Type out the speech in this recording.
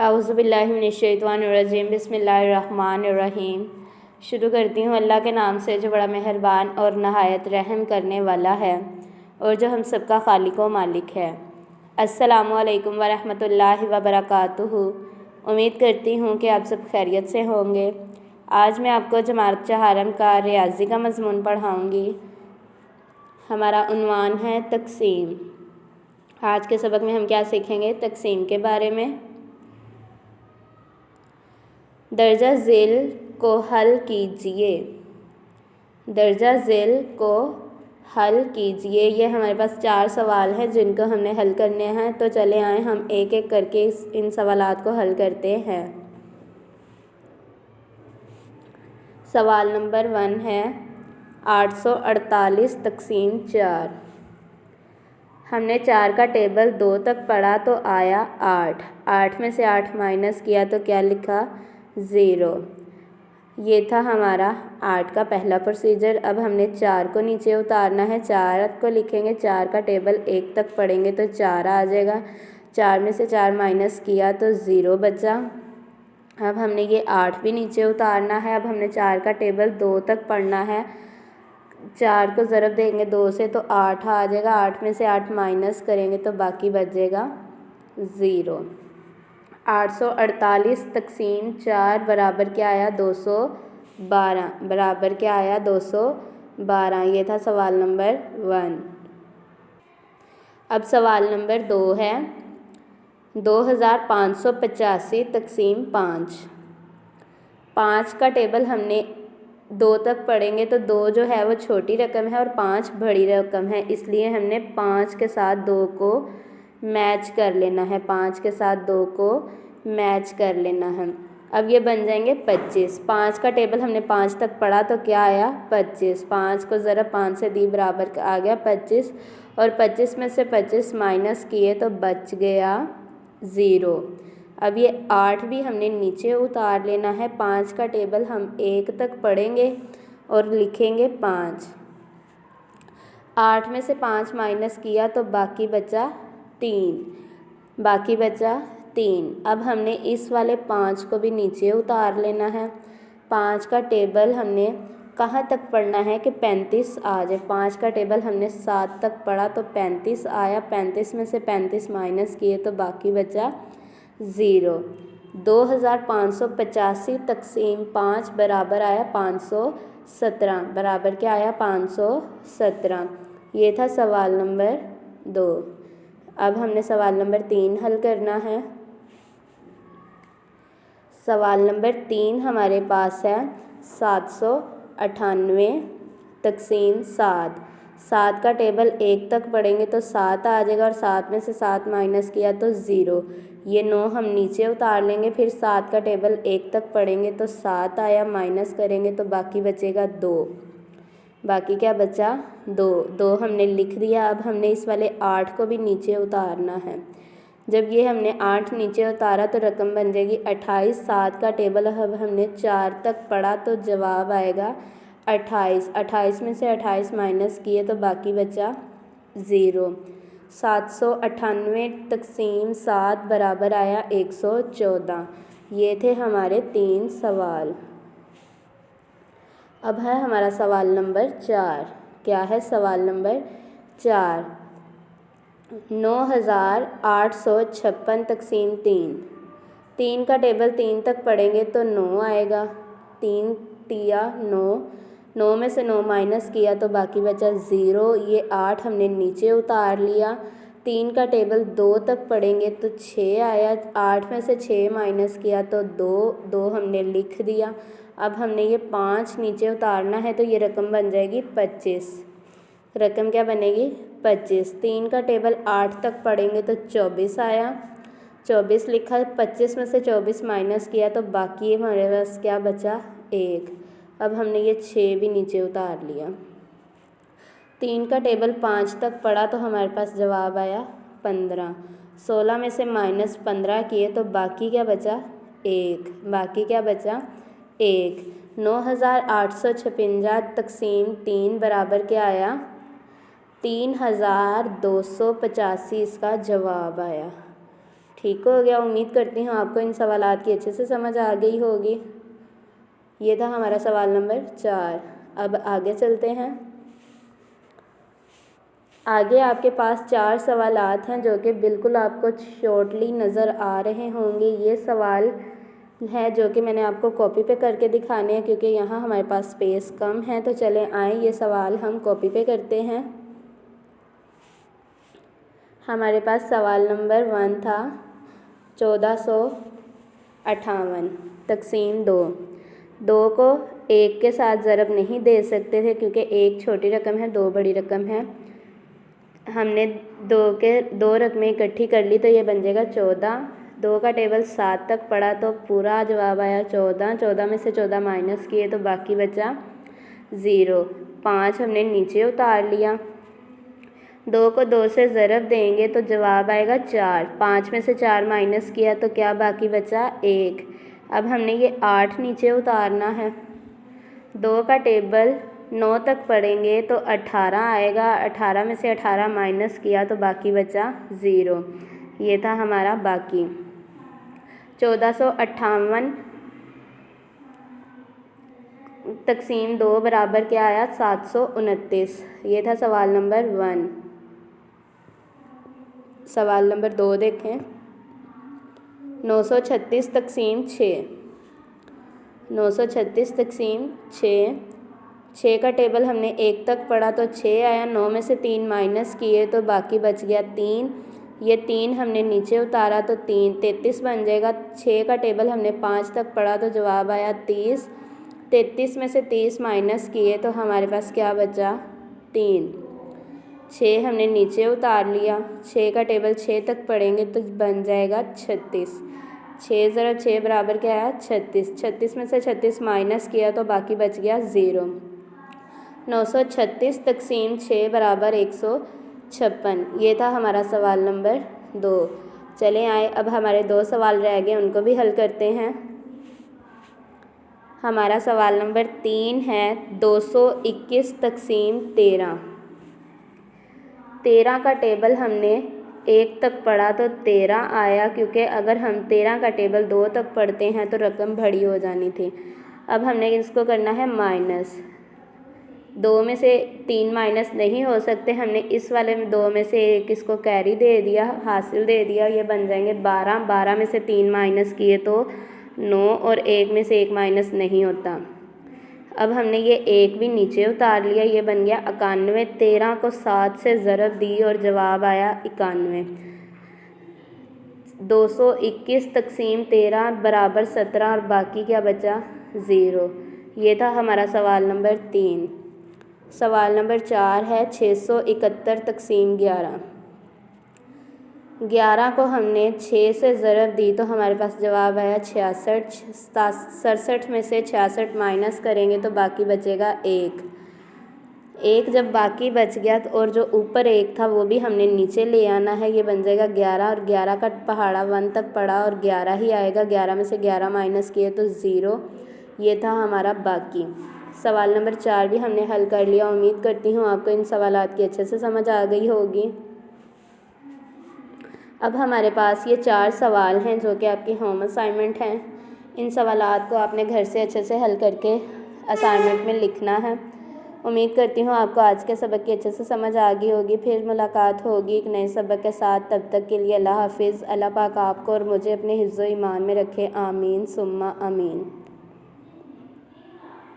औज़ुबिल्लाहिमिनश्शैतानिर्रजीम बिस्मिल्लाहिर्रहमानिर्रहीम। शुरू करती हूँ अल्लाह के नाम से जो बड़ा मेहरबान और नहायत रहम करने वाला है और जो हम सबका खालिक व मालिक है। अस्सलामु अलैकुम वरहमतुल्लाहि वबरकातुहू। उम्मीद करती हूँ कि आप सब खैरियत से होंगे। आज मैं आपको जमात चहारम का रियाजी का मज़मून पढ़ाऊँगी। हमारा उन्वान है तक़सीम। आज के सबक में हम क्या सीखेंगे? तक़सीम के बारे में। दर्जा ज़ेल को हल कीजिए। दर्जा ज़ेल को हल कीजिए। ये हमारे पास 4 सवाल हैं जिनको हमने हल करने हैं। तो चले आए हम एक एक करके इन सवालात को हल करते हैं। सवाल नंबर 1 है 848 तक़सीम 4। हमने 4 का टेबल 2 तक पढ़ा तो आया 8। 8 में से 8 माइनस किया तो क्या लिखा? 0। ये था हमारा 8 का पहला प्रोसीजर। अब हमने 4 को नीचे उतारना है। 4 को लिखेंगे, 4 का टेबल 1 तक पढ़ेंगे तो 4 आ जाएगा। 4 में से 4 माइनस किया तो 0 बचा। अब हमने ये 8 भी नीचे उतारना है। अब हमने 4 का टेबल 2 तक पढ़ना है। 4 को ज़रब देंगे 2 से तो 8 आ जाएगा। 8 में से 8 माइनस करेंगे तो बाकी बचेगा 0। 848 तक़सीम 4 बराबर क्या आया? 212। बराबर क्या आया? 212। ये था सवाल नंबर 1। अब सवाल नंबर 2 है 2585 तक़सीम 5। 5 का टेबल हमने 2 तक पढ़ेंगे तो 2 जो है वो छोटी रकम है और 5 बड़ी रकम है, इसलिए हमने 5 के साथ 2 को मैच कर लेना है। 5 के साथ 2 को मैच कर लेना है। अब ये बन जाएंगे 25। 5 का टेबल हमने 5 तक पढ़ा तो क्या आया? 25। 5 को ज़रा 5 से दी बराबर आ गया 25 और 25 में से 25 माइनस किए तो बच गया 0। अब ये 8 भी हमने नीचे उतार लेना है। 5 का टेबल हम 1 तक पढ़ेंगे और लिखेंगे 5। 8 में से 5 माइनस किया तो बाकी बचा 3। बाकी बचा 3। अब हमने इस वाले 5 को भी नीचे उतार लेना है। 5 का टेबल हमने कहाँ तक पढ़ना है कि 35 आ जाए। 5 का टेबल हमने 7 तक पढ़ा तो 35 आया। 35 में से 35 माइनस किए तो बाकी बचा 0। 2585 तक़सीम 5 बराबर आया 517। बराबर क्या आया? 517। ये था सवाल नंबर 2। अब हमने सवाल नंबर 3 हल करना है। सवाल नंबर 3 हमारे पास है 798 तक़सीम 7। 7 का टेबल 1 तक पढ़ेंगे तो 7 आ जाएगा और 7 में से 7 माइनस किया तो 0। ये 9 हम नीचे उतार लेंगे। फिर 7 का टेबल 1 तक पढ़ेंगे तो 7 आया, माइनस करेंगे तो बाकी बचेगा 2। बाकी क्या बचा? 2 हमने लिख दिया। अब हमने इस वाले 8 को भी नीचे उतारना है। जब ये हमने 8 नीचे उतारा तो रकम बन जाएगी 28। 7 का टेबल अब हमने 4 तक पढ़ा तो जवाब आएगा 28। 28 में से 28 माइनस किए तो बाकी बचा 0। 798 तक़सीम 7 बराबर आया 114। ये थे हमारे 3 सवाल। अब है हमारा सवाल नंबर 4। क्या है सवाल नंबर 4? 9856 तक़सीम 3। 3 का टेबल 3 तक पढ़ेंगे तो 9 आएगा। 3 तिया 9। 9 में से 9 माइनस किया तो बाकी बचा 0। ये 8 हमने नीचे उतार लिया। 3 का टेबल 2 तक पढ़ेंगे तो 6 आया। 8 में से 6 माइनस किया तो 2 हमने लिख दिया। अब हमने ये 5 नीचे उतारना है तो ये रकम बन जाएगी 25। रकम क्या बनेगी? 25। 3 का टेबल 8 तक पढ़ेंगे तो 24 आया। 24 लिखा। 25 में से 24 माइनस किया तो बाकी हमारे पास क्या बचा? 1। अब हमने ये 6 भी नीचे उतार लिया। 3 का टेबल 5 तक पढ़ा तो हमारे पास जवाब आया 15। 16 में से माइनस 15 किए तो बाकी क्या बचा? 1। बाकी क्या बचा? 1। 9856 तक़सीम 3 बराबर क्या आया? 3285 इसका जवाब आया। ठीक हो गया। उम्मीद करती हूँ आपको इन सवालात की अच्छे से समझ आ गई होगी। ये था हमारा सवाल नंबर 4। अब आगे चलते हैं। आगे आपके पास 4 सवालात हैं जो कि बिल्कुल आपको शॉर्टली नज़र आ रहे होंगे। ये सवाल है जो कि मैंने आपको कॉपी पे करके दिखाने हैं क्योंकि यहाँ हमारे पास स्पेस कम है। तो चलें आए ये सवाल हम कॉपी पे करते हैं। हमारे पास सवाल नंबर 1 था 1458 तकसीम 2। 2 को 1 के साथ ज़रब नहीं दे सकते थे क्योंकि 1 छोटी रकम है, 2 बड़ी रकम है। हमने 2 रकमें इकट्ठी कर ली तो ये बन जाएगा 14। 2 का टेबल 7 तक पड़ा तो पूरा जवाब आया 14। 14 में से 14 माइनस किए तो बाकी बचा 0। 5 हमने नीचे उतार लिया। 2 को 2 से ज़रब देंगे तो जवाब आएगा 4। 5 में से 4 माइनस किया तो क्या बाकी बचा 1। अब हमने ये 8 नीचे उतारना है। 2 का टेबल 9 तक पढ़ेंगे तो 18 आएगा। 18 में से 18 माइनस किया तो बाकी बचा 0। ये था हमारा बाकी। 1458 तकसीम 2 बराबर क्या आया 729। ये था सवाल नंबर 1। सवाल नंबर 2 देखें। 936 तकसीम 6। 936 तकसीम 6। 6 का टेबल हमने 1 तक पढ़ा तो 6 आया। 9 में से 3 माइनस किए तो बाकी बच गया 3। ये 3 हमने नीचे उतारा तो 3 33 बन जाएगा। 6 का टेबल हमने 5 तक पढ़ा तो जवाब आया 30। 33 में से 30 माइनस किए तो हमारे पास क्या बचा 3। 6 हमने नीचे उतार लिया। 6 का टेबल 6 तक पढ़ेंगे तो बन जाएगा 36। 6 ज़रब 6 बराबर क्या आया 36। 36 में से 36 माइनस किया तो बाकी बच गया 0। 936 तकसीम 6 बराबर 156। ये था हमारा सवाल नंबर 2। चलें आए अब हमारे 2 सवाल रह गए उनको भी हल करते हैं। हमारा सवाल नंबर 3 है 221 तकसीम 13। 13 का टेबल हमने 1 तक पढ़ा तो 13 आया क्योंकि अगर हम 13 का टेबल 2 तक पढ़ते हैं तो रकम बड़ी हो जानी थी। अब हमने इसको करना है माइनस। 2 में से 3 माइनस नहीं हो सकते। हमने इस वाले में 2 में से 1 इसको कैरी दे दिया, हासिल दे दिया। ये बन जाएंगे 12। 12 में से 3 माइनस किए तो 9 और 1 में से 1 माइनस नहीं होता। अब हमने ये 1 भी नीचे उतार लिया। ये बन गया 91। 13 को 7 से ज़रब दी और जवाब आया 91। 221 तकसीम 13 बराबर 17 और बाकी क्या बचा 0। ये था हमारा सवाल नंबर 3। सवाल नंबर 4 है 671 तकसीम 11। 11 को हमने 6 से ज़रब दी तो हमारे पास जवाब आया 66। 67 में से 66 माइनस करेंगे तो बाकी बचेगा 1। 1 जब बाकी बच गया तो और जो ऊपर 1 था वो भी हमने नीचे ले आना है। ये बन जाएगा 11 और 11 का पहाड़ा 1 तक पड़ा और 11 ही आएगा। 11 में से 11 माइनस किए तो 0। ये था हमारा बाकी। सवाल नंबर 4 भी हमने हल कर लिया। उम्मीद करती हूँ आपको इन सवालात की अच्छे से समझ आ गई होगी। अब हमारे पास ये 4 सवाल हैं जो कि आपकी होम असाइनमेंट हैं। इन सवालात को आपने घर से अच्छे से हल करके असाइनमेंट में लिखना है। उम्मीद करती हूँ आपको आज के सबक की अच्छे से समझ आ गई होगी। फिर मुलाकात होगी एक नए सबक के साथ। तब तक के लिए अल्लाह हाफिज़। अल्लाह पाक आपको और मुझे अपने हिफ्ज़ व ईमान में रखे। आमीन सुम्मा आमीन।